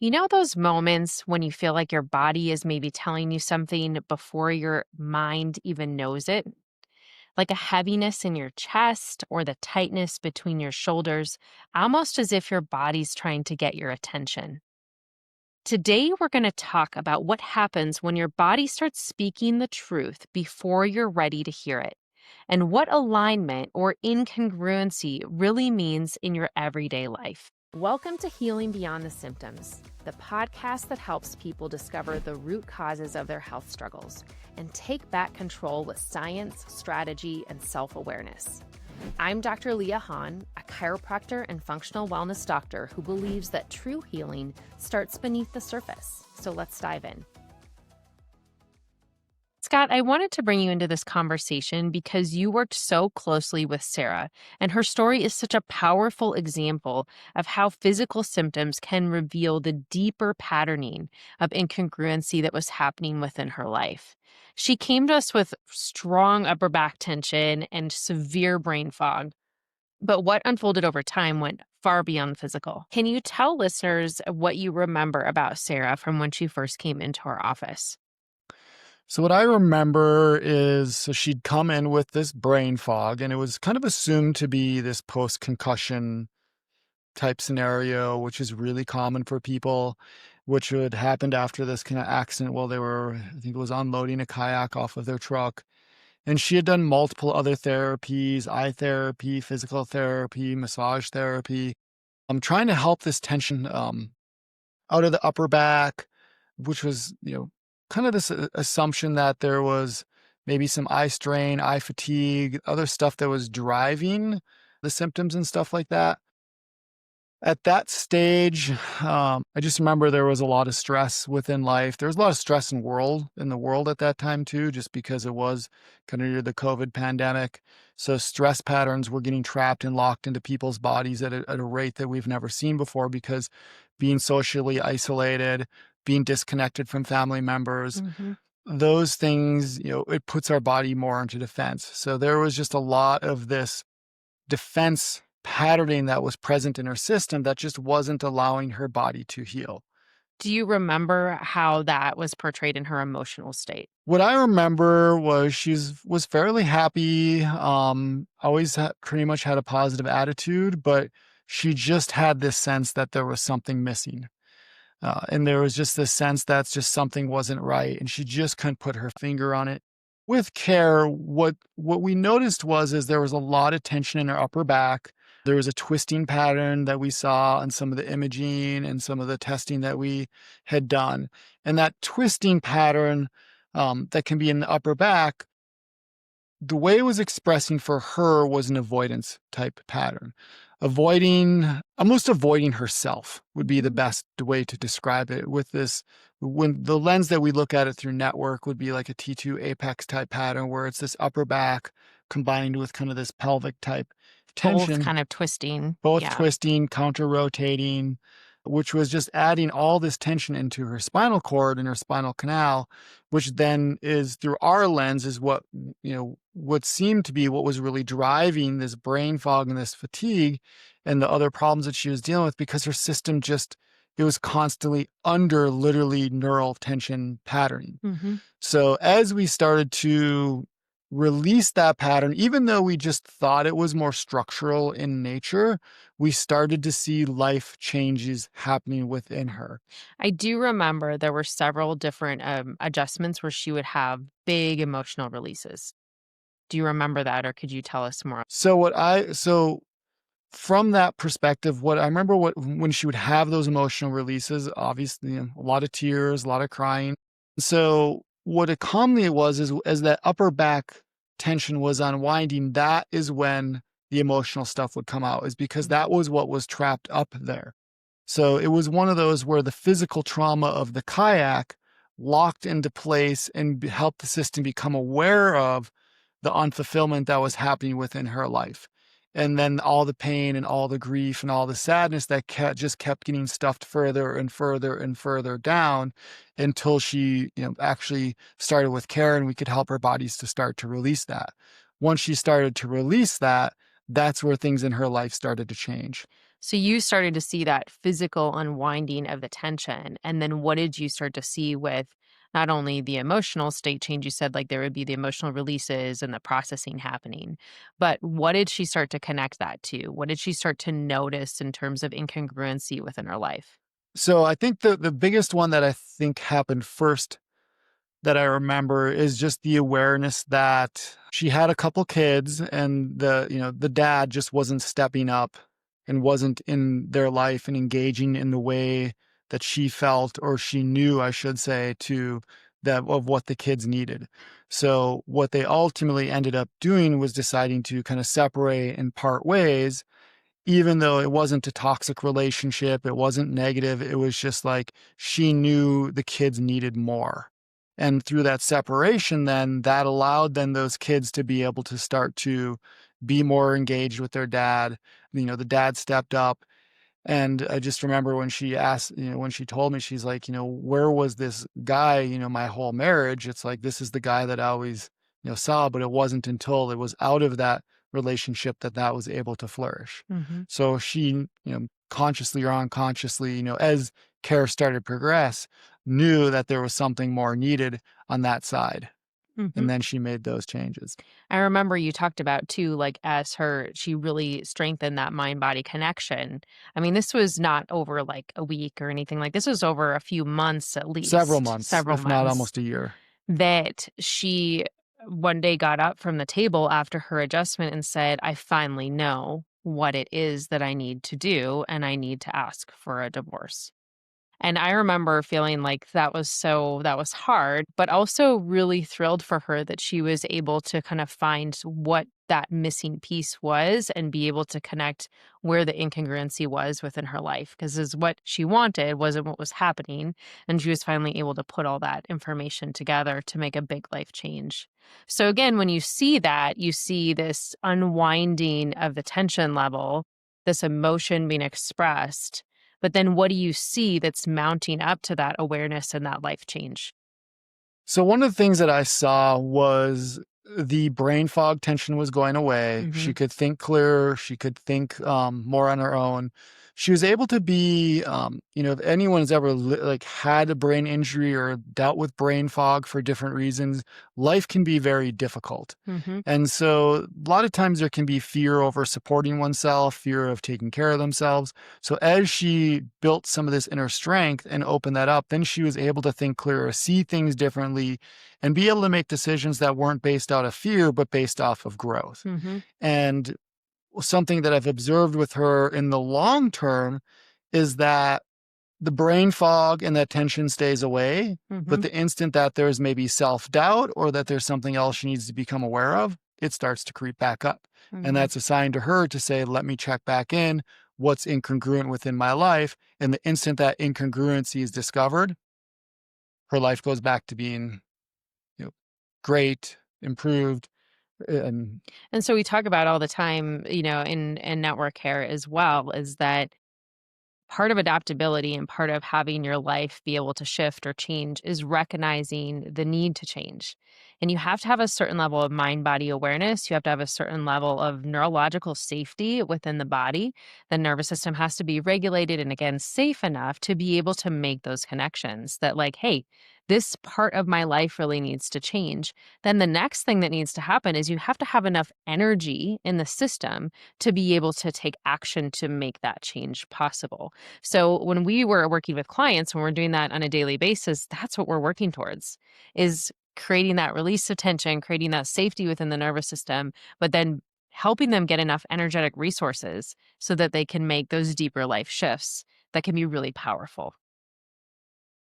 You know those moments when you feel like your body is maybe telling you something before your mind even knows it? Like a heaviness in your chest or the tightness between your shoulders, almost as if your body's trying to get your attention. Today, we're going to talk about what happens when your body starts speaking the truth before you're ready to hear it, and what alignment or incongruency really means in your everyday life. Welcome to Healing Beyond the Symptoms, the podcast that helps people discover the root causes of their health struggles and take back control with science, strategy, and self-awareness. I'm Dr. Leah Hahn, a chiropractor and functional wellness doctor who believes that true healing starts beneath the surface. So let's dive in. Scott, I wanted to bring you into this conversation because you worked so closely with Sarah, and her story is such a powerful example of how physical symptoms can reveal the deeper patterning of incongruency that was happening within her life. She came to us with strong upper back tension and severe brain fog, but what unfolded over time went far beyond the physical. Can you tell listeners what you remember about Sarah from when she first came into our office? So what I remember is she'd come in with this brain fog, and it was kind of assumed to be this post-concussion type scenario, which is really common for people, which had happened after this kind of accident while they were, I think it was unloading a kayak off of their truck. And she had done multiple other therapies, eye therapy, physical therapy, massage therapy. I'm trying to help this tension out of the upper back, which was, kind of this assumption that there was maybe some eye strain, eye fatigue, other stuff that was driving the symptoms and stuff like that. At that stage, I just remember there was a lot of stress within life. There was a lot of stress in the world at that time too, just because it was kind of near the COVID pandemic. So stress patterns were getting trapped and locked into people's bodies at a rate that we've never seen before, because being socially isolated, being disconnected from family members, Hmm. those things, it puts our body more into defense. So there was just a lot of this defense patterning that was present in her system that just wasn't allowing her body to heal. Do you remember how that was portrayed in her emotional state? What I remember was was fairly happy, always pretty much had a positive attitude, but she just had this sense that there was something missing. And there was just this sense that just something wasn't right, and she just couldn't put her finger on it. With care, what we noticed is there was a lot of tension in her upper back. There was a twisting pattern that we saw in some of the imaging and some of the testing that we had done. And that twisting pattern that can be in the upper back, the way it was expressing for her was an avoidance type pattern. Almost avoiding herself would be the best way to describe it. With this, when the lens that we look at it through network would be like a T2 apex type pattern, where it's this upper back combined with kind of this pelvic type Both tension, kind of twisting. both Yeah. twisting, counter rotating, which was just adding all this tension into her spinal cord and her spinal canal, which then is, through our lens, is what seemed to be what was really driving this brain fog and this fatigue and the other problems that she was dealing with, because her system it was constantly under literally neural tension patterning. Hmm. So as we started to release that pattern, even though we just thought it was more structural in nature, we started to see life changes happening within her. I do remember there were several different adjustments where she would have big emotional releases. Do you remember that, or could you tell us more? So from that perspective, what I remember, when she would have those emotional releases, obviously, a lot of tears, a lot of crying. So what it calmly was is, as that upper back tension was unwinding, that is when the emotional stuff would come out, is because that was what was trapped up there. So it was one of those where the physical trauma of the kayak locked into place and helped the system become aware of the unfulfillment that was happening within her life. And then all the pain and all the grief and all the sadness that just kept getting stuffed further and further and further down, until she, actually started with care, and we could help her bodies to start to release that. Once she started to release that, that's where things in her life started to change. So you started to see that physical unwinding of the tension. And then what did you start to see with not only the emotional state change? You said like there would be the emotional releases and the processing happening, but what did she start to connect that to? What did she start to notice in terms of incongruency within her life? So I think the biggest one that I think happened first that I remember is just the awareness that she had a couple kids and the dad just wasn't stepping up and wasn't in their life and engaging in the way that she felt or she knew, I should say, to that of what the kids needed. So what they ultimately ended up doing was deciding to kind of separate and part ways, even though it wasn't a toxic relationship, it wasn't negative, it was just like she knew the kids needed more. And through that separation, then that allowed then those kids to be able to start to be more engaged with their dad. The dad stepped up, and I just remember when she asked, when she told me, she's like, where was this guy, my whole marriage? It's like, this is the guy that I always, saw, but it wasn't until it was out of that relationship that that was able to flourish. Mm-hmm. So she, consciously or unconsciously, as care started to progress, knew that there was something more needed on that side. Mm-hmm. And then she made those changes. I remember you talked about too, like as she really strengthened that mind body connection. I mean, this was not over like a week or anything like this was over a few months at Several least, months, several if not months almost a year. that she one day got up from the table after her adjustment and said, I finally know what it is that I need to do and I need to ask for a divorce. And I remember feeling like that was hard, but also really thrilled for her that she was able to kind of find what that missing piece was and be able to connect where the incongruency was within her life. Because is what she wanted wasn't what was happening. And she was finally able to put all that information together to make a big life change. So again, when you see that, you see this unwinding of the tension level, this emotion being expressed, but then what do you see that's mounting up to that awareness and that life change? So one of the things that I saw was the brain fog tension was going away. She Mhm, could think clearer. She could think more on her own. She was able to be, if anyone's ever like had a brain injury or dealt with brain fog for different reasons, life can be very difficult. mhm, And so a lot of times there can be fear over supporting oneself, fear of taking care of themselves. So as she built some of this inner strength and opened that up, then she was able to think clearer, see things differently, and be able to make decisions that weren't based out of fear, but based off of growth. mhm, And something that I've observed with her in the long term is that the brain fog and that tension stays away, but mhm, the instant that there's maybe self-doubt or that there's something else she needs to become aware of, it starts to creep back up. And mhm. that's a sign to her to say, let me check back in. What's incongruent within my life? And the instant that incongruency is discovered, her life goes back to being, you know, great, improved, and And so we talk about all the time, in network care as well, is that part of adaptability and part of having your life be able to shift or change is recognizing the need to change. And you have to have a certain level of mind body awareness. You have to have a certain level of neurological safety within the body. The nervous system has to be regulated and, again, safe enough to be able to make those connections that, like, hey, this part of my life really needs to change. Then the next thing that needs to happen is you have to have enough energy in the system to be able to take action to make that change possible. So when we were working with clients, when we're doing that on a daily basis, that's what we're working towards is creating that release of tension, creating that safety within the nervous system, but then helping them get enough energetic resources so that they can make those deeper life shifts that can be really powerful.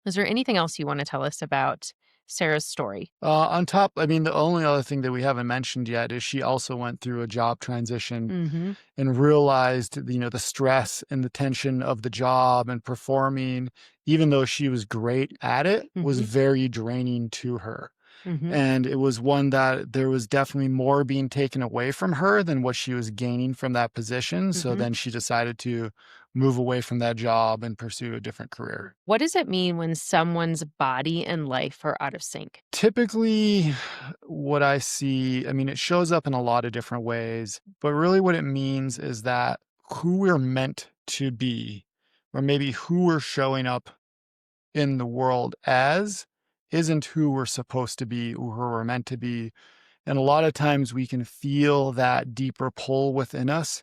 Is there anything else you want to tell us about Sarah's story? on top, I mean, the only other thing that we haven't mentioned yet is she also went through a job transition Mhm. and realized, the stress and the tension of the job and performing, even though she was great at it, was Mhm. very draining to her. Mhm. And it was one that there was definitely more being taken away from her than what she was gaining from that position. So Mhm. then she decided to move away from that job and pursue a different career. What does it mean when someone's body and life are out of sync? Typically, what I see, I mean, it shows up in a lot of different ways, but really what it means is that who we're meant to be, or maybe who we're showing up in the world as, isn't who we're supposed to be or who we're meant to be. And a lot of times we can feel that deeper pull within us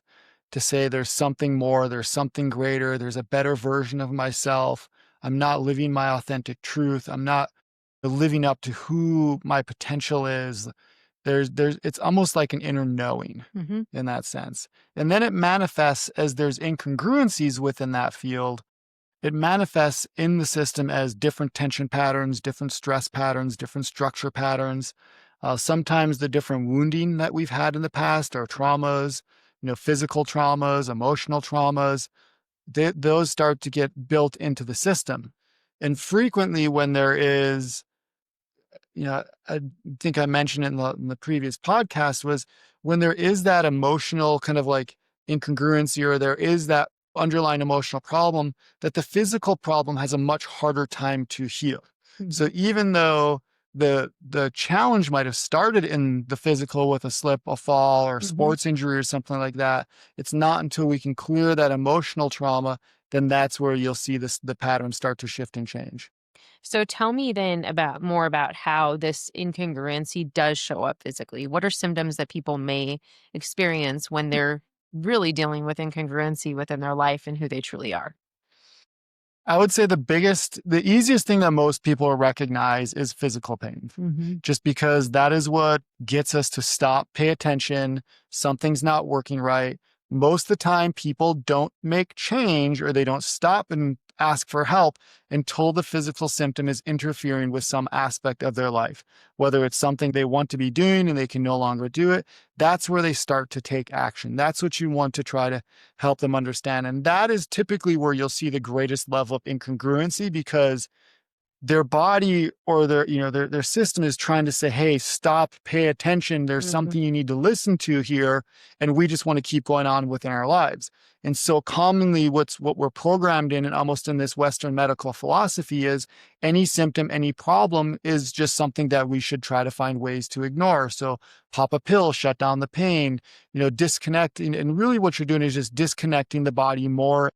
to say there's something more, there's something greater, there's a better version of myself. I'm not living my authentic truth. I'm not living up to who my potential is. It's almost like an inner knowing Hmm. in that sense. And then it manifests as there's incongruencies within that field. It manifests in the system as different tension patterns, different stress patterns, different structure patterns. Sometimes the different wounding that we've had in the past or traumas, physical traumas, emotional traumas, those start to get built into the system. And frequently when there is, I think I mentioned it in the previous podcast, was when there is that emotional kind of like incongruency, or there is that underlying emotional problem, that the physical problem has a much harder time to heal. So even though the challenge might have started in the physical with a slip, a fall, or Hmm. sports injury or something like that, it's not until we can clear that emotional trauma, then that's where you'll see the pattern start to shift and change. So tell me then about more about how this incongruency does show up physically. What are symptoms that people may experience when they're really dealing with incongruency within their life and who they truly are? I would say the easiest thing that most people recognize is physical pain, Hmm. just because that is what gets us to stop, pay attention. Something's not working right. Most of the time, people don't make change or they don't stop and ask for help until the physical symptom is interfering with some aspect of their life, whether it's something they want to be doing and they can no longer do it. That's where they start to take action. That's what you want to try to help them understand. And that is typically where you'll see the greatest level of incongruency, because their body or their system is trying to say, hey, stop, pay attention. There's Hmm. something you need to listen to here. And we just want to keep going on within our lives. And so commonly what we're programmed in and almost in this Western medical philosophy is any symptom, any problem is just something that we should try to find ways to ignore. So pop a pill, shut down the pain, disconnect. And really what you're doing is just disconnecting the body more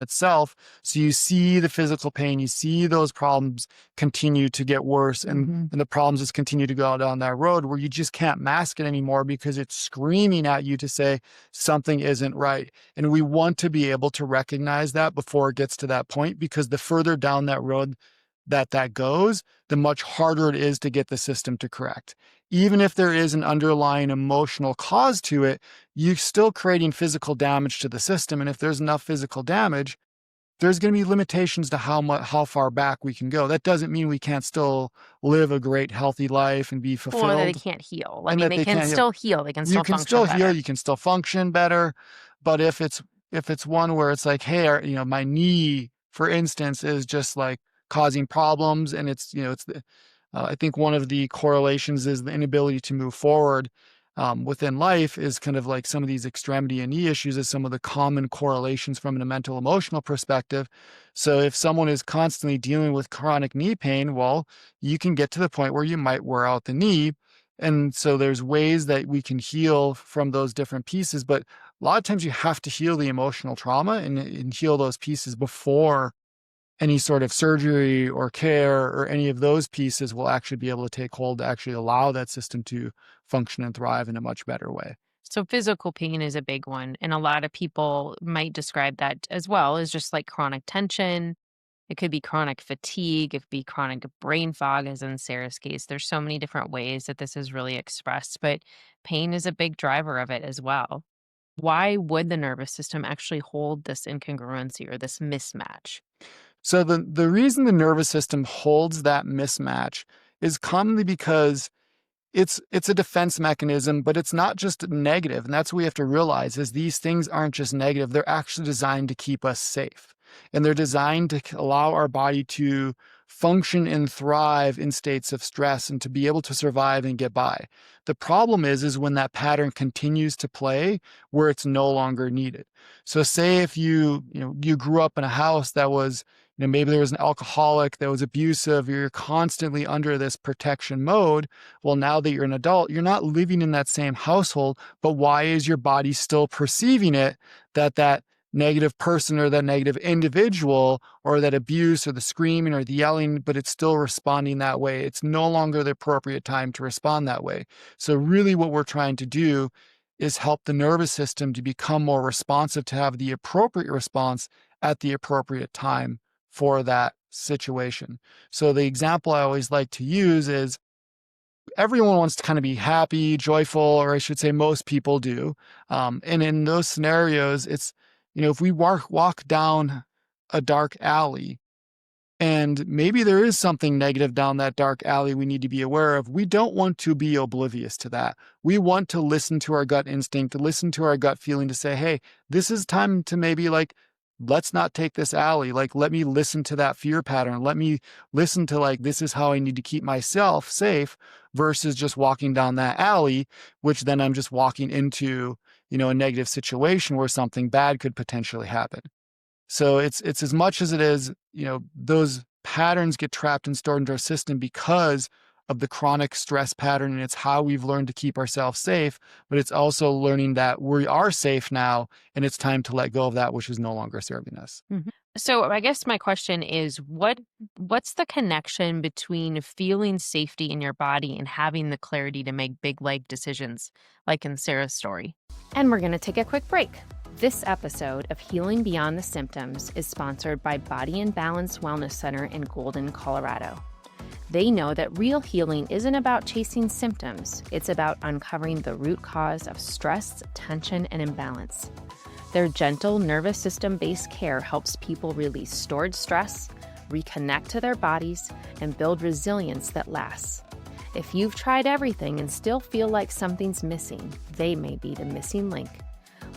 itself. So you see the physical pain, you see those problems continue to get worse, Hmm. and the problems just continue to go down that road where you just can't mask it anymore because it's screaming at you to say something isn't right. And we want to be able to recognize that before it gets to that point, because the further down that road that goes, the much harder it is to get the system to correct. Even if there is an underlying emotional cause to it, you're still creating physical damage to the system. And if there's enough physical damage, there's going to be limitations to how far back we can go. That doesn't mean we can't still live a great, healthy life and be Or that they fulfilled, can't heal. I and mean, that they they can can't heal. still heal. They can You still can function still heal, better. you can still function better. But if it's one where it's like, hey, my knee, for instance, is just like causing problems, and I think one of the correlations is the inability to move forward within life is kind of like some of these extremity and knee issues is some of the common correlations from a mental emotional perspective. So if someone is constantly dealing with chronic knee pain, well, you can get to the point where you might wear out the knee. And so there's ways that we can heal from those different pieces. But a lot of times you have to heal the emotional trauma and heal those pieces before any sort of surgery or care or any of those pieces will actually be able to take hold to actually allow that system to function and thrive in a much better way. So physical pain is a big one. And a lot of people might describe that as well as just like chronic tension. It could be chronic fatigue. It could be chronic brain fog, as in Sarah's case. There's so many different ways that this is really expressed, but pain is a big driver of it as well. Why would the nervous system actually hold this incongruency or this mismatch? So the reason the nervous system holds that mismatch is commonly because it's a defense mechanism, but it's not just negative. And that's what we have to realize is these things aren't just negative. They're actually designed to keep us safe. And they're designed to allow our body to function and thrive in states of stress and to be able to survive and get by. The problem is when that pattern continues to play where it's no longer needed. So say if you grew up in a house that was, maybe there was an alcoholic that was abusive, you're constantly under this protection mode. Well, now that you're an adult, you're not living in that same household, but why is your body still perceiving it that negative person or that negative individual or that abuse or the screaming or the yelling, but it's still responding that way. It's no longer the appropriate time to respond that way. So, really, what we're trying to do is help the nervous system to become more responsive to have the appropriate response at the appropriate time for that situation. So, the example I always like to use is everyone wants to kind of be happy, joyful, or I should say most people do. And in those scenarios, it's, if we walk down a dark alley, and maybe there is something negative down that dark alley we need to be aware of. We don't want to be oblivious to that. We want to listen to our gut instinct, to listen to our gut feeling to say, hey, this is time to maybe let's not take this alley. Let me listen to that fear pattern. Let me listen to this is how I need to keep myself safe versus just walking down that alley, which then I'm just walking into, a negative situation where something bad could potentially happen. So it's as much as it is, those patterns get trapped and stored into our system because of the chronic stress pattern, and it's how we've learned to keep ourselves safe, but it's also learning that we are safe now and it's time to let go of that which is no longer serving us. So I guess my question is what's the connection between feeling safety in your body and having the clarity to make big life decisions like in Sarah's story? And we're going to take a quick break. This episode of Healing Beyond the Symptoms is sponsored by Body and Balance Wellness Center in Golden, Colorado. They know that real healing isn't about chasing symptoms. It's about uncovering the root cause of stress, tension, and imbalance. Their gentle nervous system-based care helps people release stored stress, reconnect to their bodies, and build resilience that lasts. If you've tried everything and still feel like something's missing, they may be the missing link.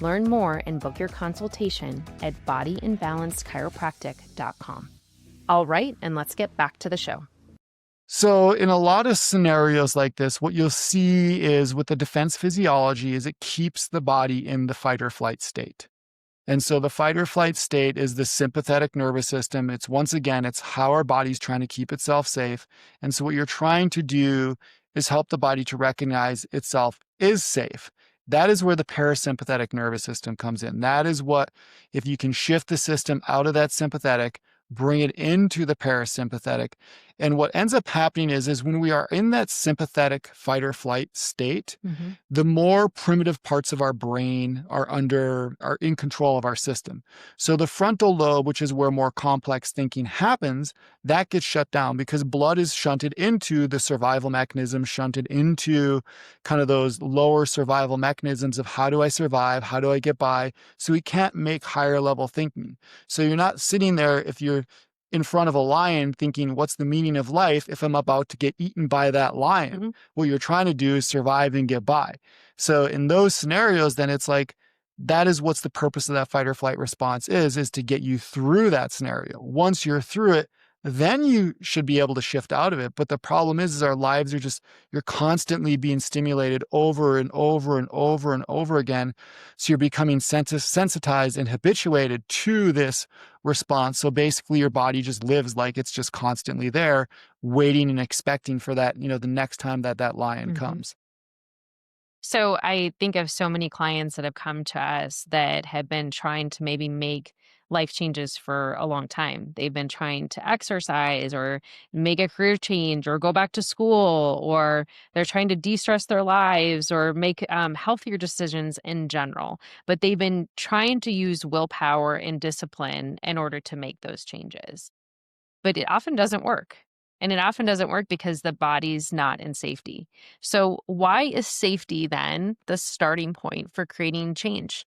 Learn more and book your consultation at bodyandbalancechiropractic.com. All right, and let's get back to the show. So in a lot of scenarios like this, what you'll see is with the defense physiology is it keeps the body in the fight or flight state. And so the fight or flight state is the sympathetic nervous system. It's it's how our body's trying to keep itself safe. And so what you're trying to do is help the body to recognize itself is safe. That is where the parasympathetic nervous system comes in. That is what, if you can shift the system out of that sympathetic, bring it into the parasympathetic. And what ends up happening is when we are in that sympathetic fight or flight state, the more primitive parts of our brain are in control of our system. So the frontal lobe, which is where more complex thinking happens, that gets shut down because blood is shunted into the survival mechanism, shunted into kind of those lower survival mechanisms of how do I survive? How do I get by? So we can't make higher level thinking. So you're not sitting there if you're in front of a lion thinking, what's the meaning of life if I'm about to get eaten by that lion? What you're trying to do is survive and get by. So in those scenarios, then it's that is what's the purpose of that fight or flight response is to get you through that scenario. Once you're through it, then you should be able to shift out of it. But the problem is our lives are you're constantly being stimulated over and over and over and over again. So you're becoming sensitized and habituated to this response. So basically your body just lives like it's just constantly there, waiting and expecting for that, the next time that lion comes. So I think of so many clients that have come to us that have been trying to maybe make life changes for a long time. They've been trying to exercise or make a career change or go back to school, or they're trying to de-stress their lives or make healthier decisions in general. But they've been trying to use willpower and discipline in order to make those changes. But it often doesn't work. And it often doesn't work because the body's not in safety. So, why is safety then the starting point for creating change?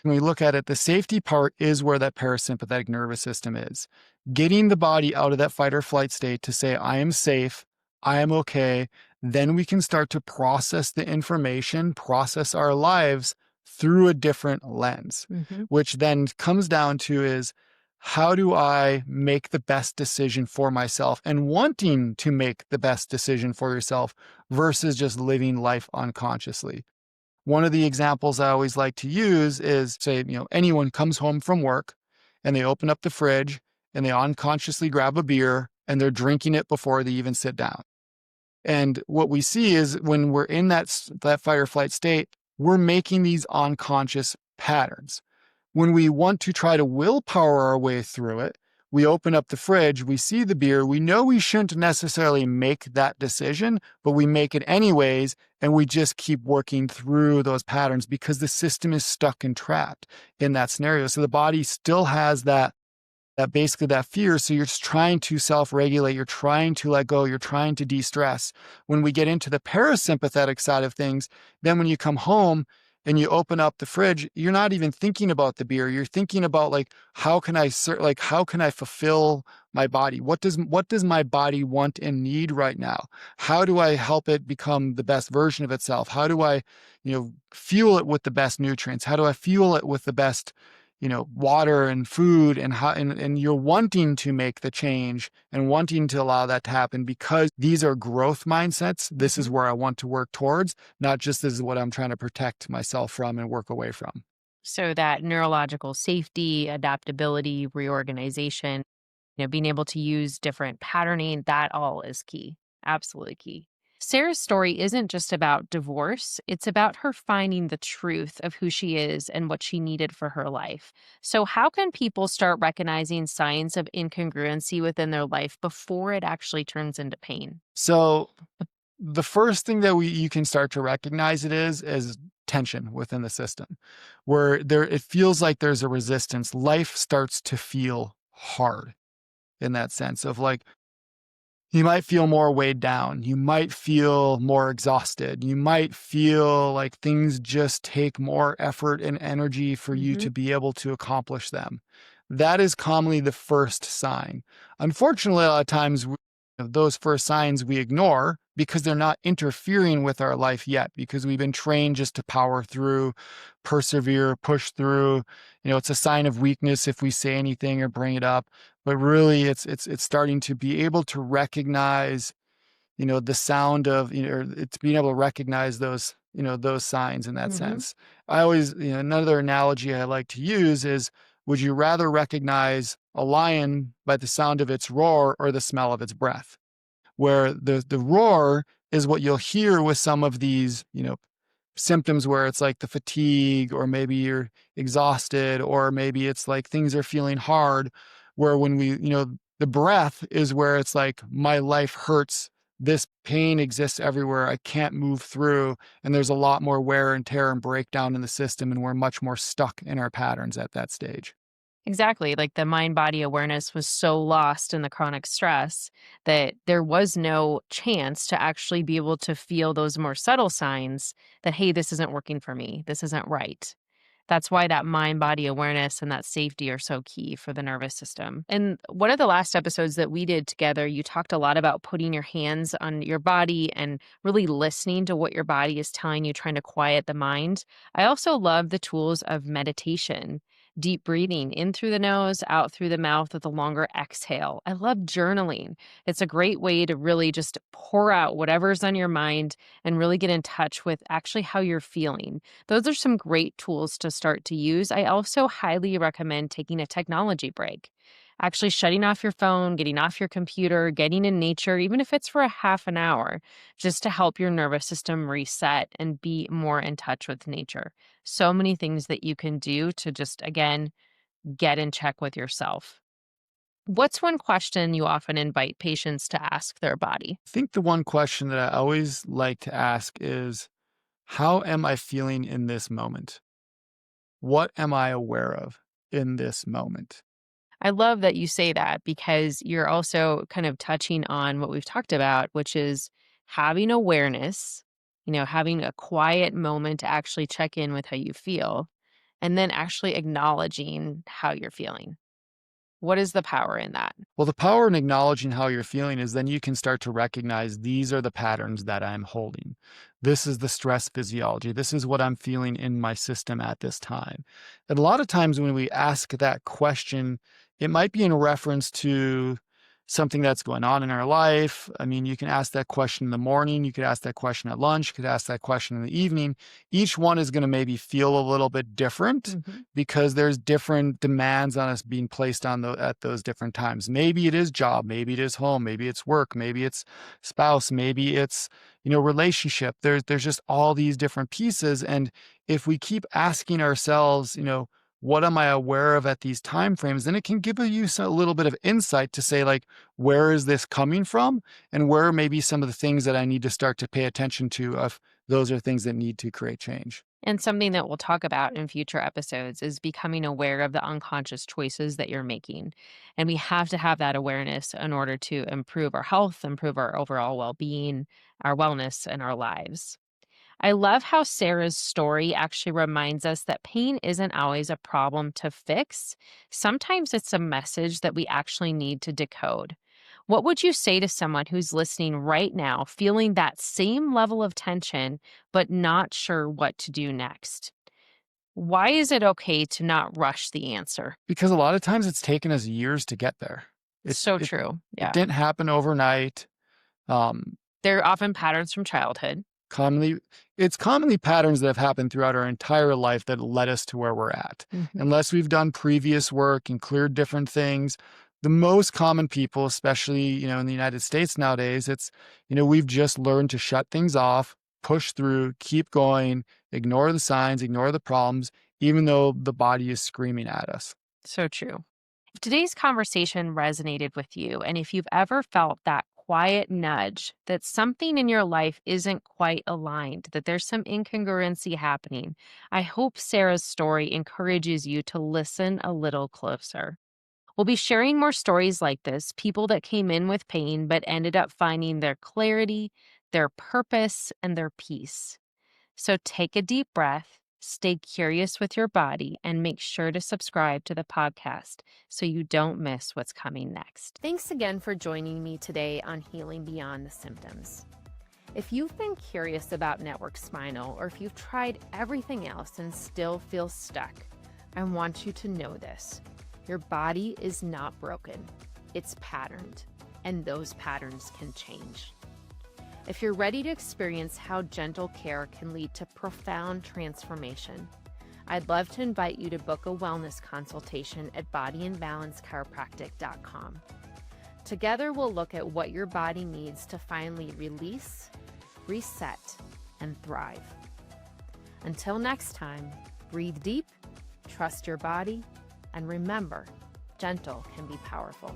When we look at it, the safety part is where that parasympathetic nervous system is. Getting the body out of that fight or flight state to say, I am safe, I am okay. Then we can start to process the information, process our lives through a different lens, which then comes down to is, how do I make the best decision for myself and wanting to make the best decision for yourself versus just living life unconsciously. One of the examples I always like to use is say, anyone comes home from work and they open up the fridge and they unconsciously grab a beer and they're drinking it before they even sit down. And what we see is when we're in that fight or flight state, we're making these unconscious patterns. When we want to try to willpower our way through it, we open up the fridge, we see the beer, we know we shouldn't necessarily make that decision, but we make it anyways, and we just keep working through those patterns because the system is stuck and trapped in that scenario. So the body still has that basically that fear. So you're just trying to self-regulate, you're trying to let go, you're trying to de-stress. When we get into the parasympathetic side of things, then when you come home and you open up the fridge, you're not even thinking about the beer. You're thinking about like, how can I fulfill my body? What does my body want and need right now? How do I help it become the best version of itself? How do I, fuel it with the best nutrients? How do I fuel it with the best water and food, and how, and you're wanting to make the change and wanting to allow that to happen because these are growth mindsets. This is Mhm. where I want to work towards, not just this is what I'm trying to protect myself from and work away from. So that neurological safety, adaptability, reorganization, being able to use different patterning, that all is key. Absolutely key. Sarah's story isn't just about divorce, it's about her finding the truth of who she is and what she needed for her life. So, how can people start recognizing signs of incongruency within their life before it actually turns into pain? So the first thing that you can start to recognize it is tension within the system, where there it feels like there's a resistance. Life starts to feel hard in that sense of like, you might feel more weighed down. You might feel more exhausted. You might feel like things just take more effort and energy for you Hmm. to be able to accomplish them. That is commonly the first sign. Unfortunately, a lot of times, those first signs we ignore because they're not interfering with our life yet, because we've been trained just to power through, persevere, push through. It's a sign of weakness if we say anything or bring it up, but really it's starting to be able to recognize, the sound of, or it's being able to recognize those signs in that Hmm. sense. I always, another analogy I like to use is, would you rather recognize a lion by the sound of its roar or the smell of its breath? Where the roar is what you'll hear with some of these, symptoms where it's like the fatigue, or maybe you're exhausted, or maybe it's like things are feeling hard. Where when the breath is where it's like, my life hurts. This pain exists everywhere. I can't move through. And there's a lot more wear and tear and breakdown in the system. And we're much more stuck in our patterns at that stage. Exactly. Like the mind body awareness was so lost in the chronic stress that there was no chance to actually be able to feel those more subtle signs that, hey, this isn't working for me. This isn't right. That's why that mind body awareness and that safety are so key for the nervous system. And one of the last episodes that we did together, you talked a lot about putting your hands on your body and really listening to what your body is telling you, trying to quiet the mind. I also love the tools of meditation, deep breathing in through the nose, out through the mouth with a longer exhale. I love journaling. It's a great way to really just pour out whatever's on your mind and really get in touch with actually how you're feeling. Those are some great tools to start to use. I also highly recommend taking a technology break. Actually, shutting off your phone, getting off your computer, getting in nature, even if it's for a half an hour, just to help your nervous system reset and be more in touch with nature. So many things that you can do to just, again, get in check with yourself. What's one question you often invite patients to ask their body? I think the one question that I always like to ask is, how am I feeling in this moment? What am I aware of in this moment? I love that you say that because you're also kind of touching on what we've talked about, which is having awareness, having a quiet moment to actually check in with how you feel, and then actually acknowledging how you're feeling. What is the power in that? Well, the power in acknowledging how you're feeling is then you can start to recognize, these are the patterns that I'm holding. This is the stress physiology. This is what I'm feeling in my system at this time. And a lot of times when we ask that question, it might be in reference to something that's going on in our life. I mean, you can ask that question in the morning, you could ask that question at lunch, you could ask that question in the evening. Each one is going to maybe feel a little bit different Mhm. because there's different demands on us being placed on at those different times. Maybe it is job, maybe it is home, maybe it's work, maybe it's spouse, maybe it's, relationship. There's just all these different pieces. And if we keep asking ourselves, what am I aware of at these time frames? Then it can give you a little bit of insight to say, like, where is this coming from? And where are maybe some of the things that I need to start to pay attention to if those are things that need to create change. And something that we'll talk about in future episodes is becoming aware of the unconscious choices that you're making. And we have to have that awareness in order to improve our health, improve our overall well being, our wellness, and our lives. I love how Sarah's story actually reminds us that pain isn't always a problem to fix. Sometimes it's a message that we actually need to decode. What would you say to someone who's listening right now, feeling that same level of tension, but not sure what to do next? Why is it okay to not rush the answer? Because a lot of times it's taken us years to get there. It's So it true. it Yeah. didn't happen overnight. Um, They're often patterns from childhood. commonly it's commonly patterns that have happened throughout our entire life that led us to where we're at. Mhm. Unless we've done previous work and cleared different things, the most common people, especially, in the United States nowadays, it's, we've just learned to shut things off, push through, keep going, ignore the signs, ignore the problems, even though the body is screaming at us. So true. If today's conversation resonated with you, and if you've ever felt that quiet nudge that something in your life isn't quite aligned, that there's some incongruency happening, I hope Sarah's story encourages you to listen a little closer. We'll be sharing more stories like this, people that came in with pain but ended up finding their clarity, their purpose, and their peace. So take a deep breath, stay curious with your body, and make sure to subscribe to the podcast so you don't miss what's coming next. Thanks again for joining me today on Healing Beyond the Symptoms. If you've been curious about network spinal, or if you've tried everything else and still feel stuck, I want you to know this. Your body is not broken. It's patterned, and those patterns can change. If you're ready to experience how gentle care can lead to profound transformation, I'd love to invite you to book a wellness consultation at bodyandbalancechiropractic.com. Together, we'll look at what your body needs to finally release, reset, and thrive. Until next time, breathe deep, trust your body, and remember, gentle can be powerful.